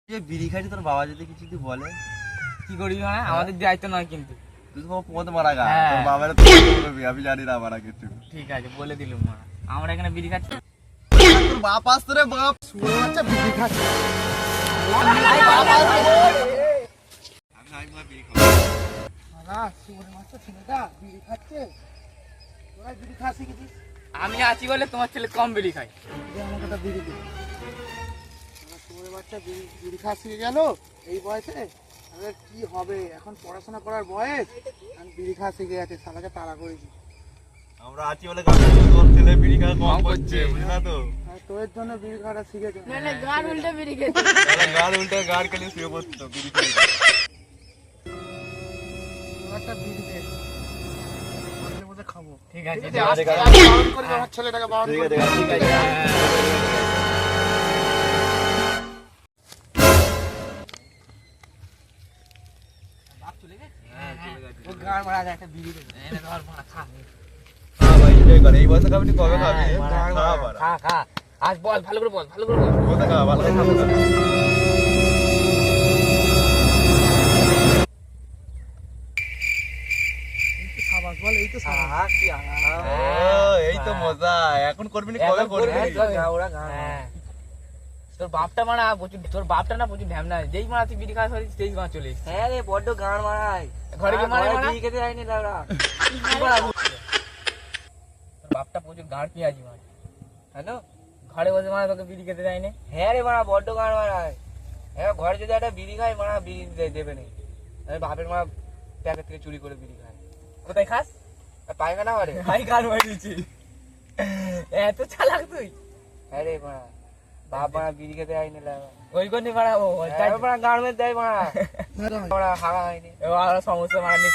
বিড়ি খাইছি তোর বাবা যদি কিছু তুই বলে কি করবি মানে আমাদের দায়িত্ব নয় কিন্তু তুই তো পথ মারা গা তোর বাবার আমি জানি না মারা কিছু ঠিক আছে বলে দিলুম মা আমরা এখানে বিড়ি খাচ্ছি তোর বাপ আসতো রে বাপ শুয়ে বাচ্চা বিড়ি খাচ্ছে আমি আছি বলে তোমার ছেলে কম বিড়ি খায় বিড়ি খাওয়া শিখে গেল এই বয়সে কি হবে এখন পড়াশোনা করার বয়স আমি বিড়ি খাওয়া শিখে গেছে শালাকে তাড়া করেছি আমরা আছি বলে তোর ছেলে বিড়ি খাওয়া কম করছে বুঝলি না তো তোর জন্য বিড়ি খাওয়াটা শিখেছে গাড় উল্টে বিড়ি খেতে গাড় উল্টে গাড় খেলে শুয়ে পড়তো বিড়ি খেয়ে একটা বিড়ি দে মাঝে মধ্যে খাবো ঠিক আছে বারণ করি আমার ছেলেটাকে বারণ ঠিক করি আছে ঠিক আছে ও গাড় মারা যায় একটা বিড়ি দে এনে ধর মারা খা হ্যাঁ ভাই এনজয় করে এই বয়সে খাবি তুই কবে খাবি খা বাড়া খা খা আজ বল ভালো করে বল ভালো করে বল কোথা খা ভালো করে খাবো সাবাস বল এই তো সাবাস এই তো মজা এখন করবি না কবে করবি হ্যাঁ। তোর বাপটা মারা প্রচুর তোর বাপটা না প্রচুর ঢ্যামনা যেই মারা তুই বিড়ি খাওয়া সরিস সেই মারা চলে হ্যাঁ রে বড্ড গাড় মারায় ঘরে গিয়ে মারা বিড়ি খেতে যায়নি লাউরা তোর বাপটা প্রচুর গাঁড় পেঁয়াজি মারা হ্যালো ঘরে বসে মারা তোকে বিড়ি খেতে দেয়নি হ্যাঁ রে মারা বড্ড গাড় মারায় হ্যাঁ ঘরে যদি একটা বিড়ি খাই মারা বিড়ি দেবে না বাপের মারা প্যাকেট থেকে চুরি করে বিড়ি খায় কোথায় খাস পায়খানা ঘরে হাই গান মারিছি এত চালাক তুই হ্যাঁ রে মারা বাপ মারা বিড়ি খেতে যায়নি লাউরা ওই কোনি মারা ও মারা গাড় মেরে দেয় মারা মারা হাগা হয়নি সমস্যা মারা নিয়ে